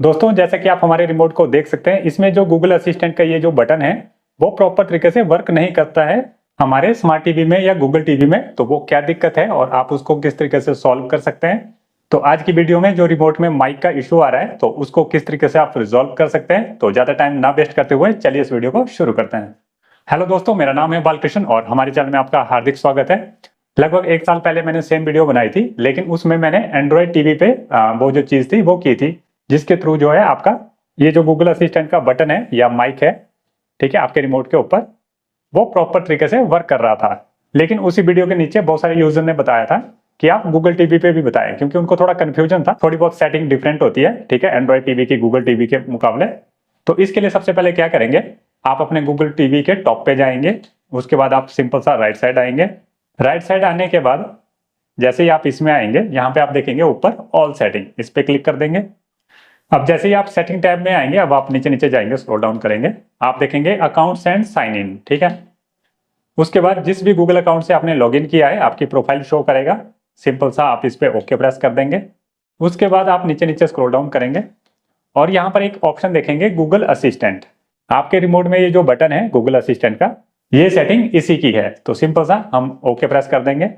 दोस्तों, जैसा कि आप हमारे रिमोट को देख सकते हैं, इसमें जो गूगल असिस्टेंट का ये जो बटन है वो प्रॉपर तरीके से वर्क नहीं करता है हमारे स्मार्ट टीवी में या गूगल टीवी में। तो वो क्या दिक्कत है और आप उसको किस तरीके से सॉल्व कर सकते हैं, तो आज की वीडियो में जो रिमोट में माइक का इशू आ रहा है तो उसको किस तरीके से आप रिजॉल्व कर सकते हैं। तो ज्यादा टाइम ना वेस्ट करते हुए चलिए इस वीडियो को शुरू करते हैं। हेलो दोस्तों, मेरा नाम है बालकृष्ण और हमारे चैनल में आपका हार्दिक स्वागत है। लगभग एक साल पहले मैंने सेम वीडियो बनाई थी, लेकिन उसमें मैंने एंड्रॉयड टीवी पे वो जो चीज थी वो की थी, जिसके थ्रू जो है आपका ये जो गूगल असिस्टेंट का बटन है या माइक है, ठीक है, आपके रिमोट के ऊपर वो प्रॉपर तरीके से वर्क कर रहा था। लेकिन उसी वीडियो के नीचे बहुत सारे यूजर ने बताया था कि आप गूगल टीवी पे भी बताएं, क्योंकि उनको थोड़ा कंफ्यूजन था, थोड़ी बहुत सेटिंग डिफरेंट होती है, ठीक है, एंड्रॉयड टीवी की गूगल टीवी के मुकाबले। तो इसके लिए सबसे पहले क्या करेंगे, आप अपने गूगल टीवी के टॉप पे जाएंगे, उसके बाद आप सिंपल सा राइट साइड आएंगे। राइट साइड आने के बाद जैसे ही आप इसमें आएंगे, यहाँ पे आप देखेंगे ऊपर ऑल सेटिंग, इस पे क्लिक कर देंगे। अब जैसे ही आप सेटिंग टैब में आएंगे, अब आप नीचे नीचे जाएंगे, स्क्रॉल डाउन करेंगे, आप देखेंगे अकाउंट्स एंड साइन इन, ठीक है। उसके बाद जिस भी गूगल अकाउंट से आपने लॉगिन किया है आपकी प्रोफाइल शो करेगा, सिंपल सा आप इस पे ओके प्रेस कर देंगे। उसके बाद आप नीचे नीचे स्क्रॉल डाउन करेंगे और यहाँ पर एक ऑप्शन देखेंगे गूगल असिस्टेंट। आपके रिमोट में ये जो बटन है गूगल असिस्टेंट का, ये सेटिंग इसी की है, तो सिंपल सा हम ओके प्रेस कर देंगे।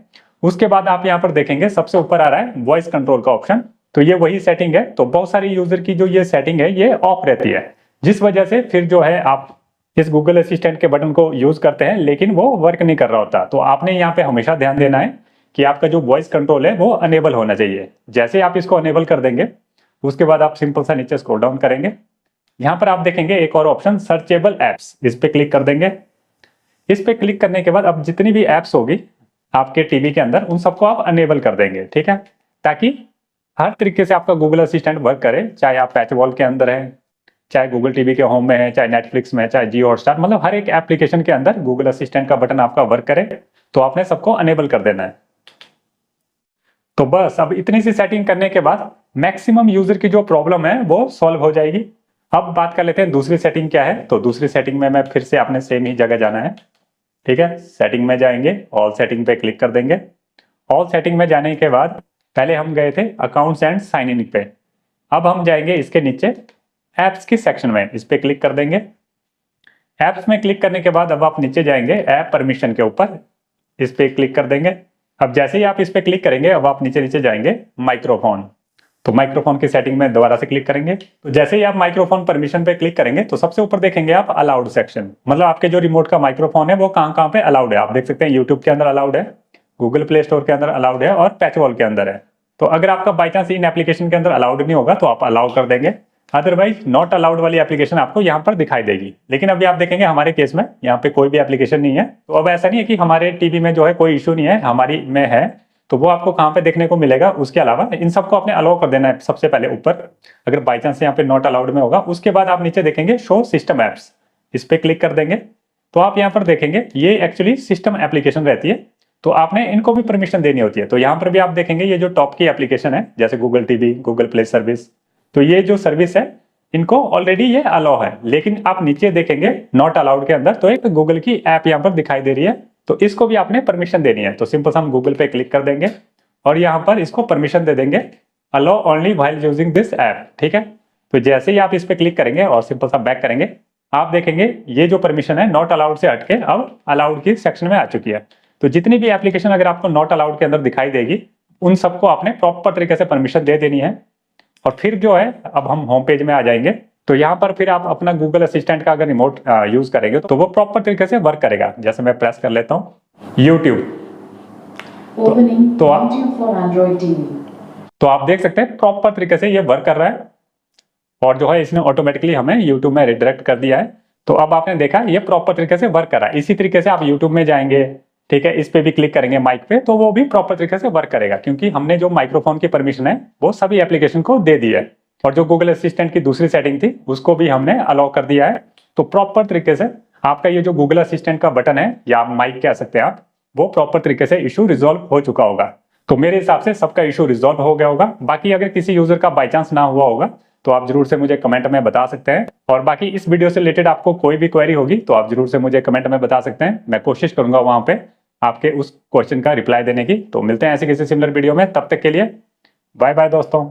उसके बाद आप यहाँ पर देखेंगे सबसे ऊपर आ रहा है वॉइस कंट्रोल का ऑप्शन, तो ये वही सेटिंग है। तो बहुत सारी यूजर की जो ये सेटिंग है ये ऑफ रहती है, जिस वजह से फिर जो है आप इस गूगल असिस्टेंट के बटन को यूज करते हैं लेकिन वो वर्क नहीं कर रहा होता। तो आपने यहाँ पे हमेशा ध्यान देना है कि आपका जो वॉइस कंट्रोल है वो अनेबल होना चाहिए। जैसे आप इसको अनेबल कर देंगे, उसके बाद आप सिंपल सा नीचे स्क्रॉल डाउन करेंगे, यहाँ पर आप देखेंगे एक और ऑप्शन सर्चेबल एप्स, इस पे क्लिक कर देंगे। इस पे क्लिक करने के बाद अब जितनी भी एप्स होगी आपके टीवी के अंदर उन सबको आप अनेबल कर देंगे, ठीक है, ताकि हर तरीके से आपका गूगल असिस्टेंट वर्क करे। चाहे आप पैच वॉल के अंदर है, चाहे गूगल टीवी के होम में है, चाहे नेटफ्लिक्स में है, चाहे जियो हॉटस्टार, मतलब हर एक एप्लीकेशन के अंदर गूगल असिस्टेंट का बटन आपका वर्क करे, तो आपने सबको अनेबल कर देना है। तो बस अब इतनी सी सेटिंग करने के बाद मैक्सिमम यूजर की जो प्रॉब्लम है वो सॉल्व हो जाएगी। अब बात कर लेते हैं दूसरी सेटिंग क्या है। तो दूसरी सेटिंग में मैं फिर से आपने सेम ही जगह जाना है, ठीक है। सेटिंग में जाएंगे, ऑल सेटिंग पे क्लिक कर देंगे। ऑल सेटिंग में जाने के बाद पहले हम गए थे अकाउंट्स एंड साइन इन पे, अब हम जाएंगे इसके नीचे एप्स की सेक्शन में, इस पे क्लिक कर देंगे। एप्स में क्लिक करने के बाद अब आप नीचे जाएंगे ऐप परमिशन के ऊपर, इस पे क्लिक कर देंगे। अब जैसे ही आप इस पे क्लिक करेंगे, अब आप नीचे नीचे जाएंगे माइक्रोफोन, तो माइक्रोफोन की सेटिंग में दोबारा से क्लिक करेंगे। तो जैसे ही आप माइक्रोफोन परमिशन पे क्लिक करेंगे तो सबसे ऊपर देखेंगे आप अलाउड सेक्शन, मतलब आपके जो रिमोट का माइक्रोफोन है वो कहाँ कहाँ पे अलाउड है। आप देख सकते हैं यूट्यूब के अंदर अलाउड है, गूगल प्ले स्टोर के अंदर अलाउड है और पैच वॉल के अंदर है। तो अगर आपका बाई चांस इन एप्लीकेशन के अंदर अलाउड नहीं होगा तो आप अलाउ कर देंगे, अदरवाइज नॉट अलाउड वाली एप्लीकेशन आपको यहाँ पर दिखाई देगी। लेकिन अभी आप देखेंगे हमारे केस में यहाँ पे कोई भी एप्लीकेशन नहीं है, तो अब ऐसा नहीं है कि हमारे टीवी में जो है कोई इशू नहीं है, हमारी में है, तो वो आपको कहाँ पे देखने को मिलेगा। उसके अलावा इन सबको आपने अलाउ कर देना है सबसे पहले ऊपर, अगर बाई चांस यहाँ पे नॉट अलाउड में होगा। उसके बाद आप नीचे देखेंगे शो सिस्टम एप्स, इस पे क्लिक कर देंगे, तो आप यहाँ पर देखेंगे ये एक्चुअली सिस्टम एप्लीकेशन रहती है, तो आपने इनको भी परमिशन देनी होती है। तो यहाँ पर भी आप देखेंगे ये जो टॉप की एप्लीकेशन है जैसे Google TV, Google play service, तो ये जो सर्विस है इनको ऑलरेडी ये अलाउ है। लेकिन आप नीचे देखेंगे नॉट अलाउड के अंदर तो एक गूगल की ऐप यहाँ पर दिखाई दे रही है, तो इसको भी आपने परमिशन देनी है। तो सिंपल हम गूगल पे क्लिक कर देंगे और यहाँ पर इसको परमिशन दे देंगे allow only while using this app, ठीक है। तो जैसे ही आप इस पे क्लिक करेंगे और सिंपल सा बैक करेंगे, आप देखेंगे ये जो परमिशन है नॉट अलाउड से हटके अब अलाउड की सेक्शन में आ चुकी है। तो जितनी भी एप्लीकेशन अगर आपको नॉट अलाउड के अंदर दिखाई देगी उन सबको आपने प्रॉपर तरीके से परमिशन दे देनी है। और फिर जो है अब हम होम पेज में आ जाएंगे, तो यहाँ पर फिर आप अपना गूगल असिस्टेंट का अगर रिमोट यूज करेंगे तो वो प्रॉपर तरीके से वर्क करेगा। जैसे मैं प्रेस कर लेता हूँ यूट्यूब, तो आप देख सकते हैं प्रॉपर तरीके से ये वर्क कर रहा है और जो है इसने ऑटोमेटिकली हमें यूट्यूब में रिडायरेक्ट कर दिया है। तो अब आपने देखा ये प्रॉपर तरीके से वर्क कर रहा है। इसी तरीके से आप यूट्यूब में जाएंगे, ठीक है, इस पे भी क्लिक करेंगे माइक पे, तो वो भी प्रॉपर तरीके से वर्क करेगा, क्योंकि हमने जो माइक्रोफोन की परमिशन है वो सभी एप्लीकेशन को दे दी है। और जो गूगल असिस्टेंट की दूसरी सेटिंग थी उसको भी हमने अलाउ कर दिया है। तो प्रॉपर तरीके से आपका ये जो गूगल असिस्टेंट का बटन है या माइक कह सकते हैं आप, वो प्रॉपर तरीके से इशू रिजॉल्व हो चुका होगा। तो मेरे हिसाब से सबका इशू रिजॉल्व हो गया होगा। बाकी अगर किसी यूजर का बाई चांस ना हुआ होगा तो आप जरूर से मुझे कमेंट में बता सकते हैं। और बाकी इस वीडियो से रिलेटेड आपको कोई भी क्वेरी होगी तो आप जरूर से मुझे कमेंट में बता सकते हैं, मैं कोशिश करूंगा वहां पे आपके उस क्वेश्चन का रिप्लाई देने की। तो मिलते हैं ऐसे किसी सिमिलर वीडियो में, तब तक के लिए बाय बाय दोस्तों।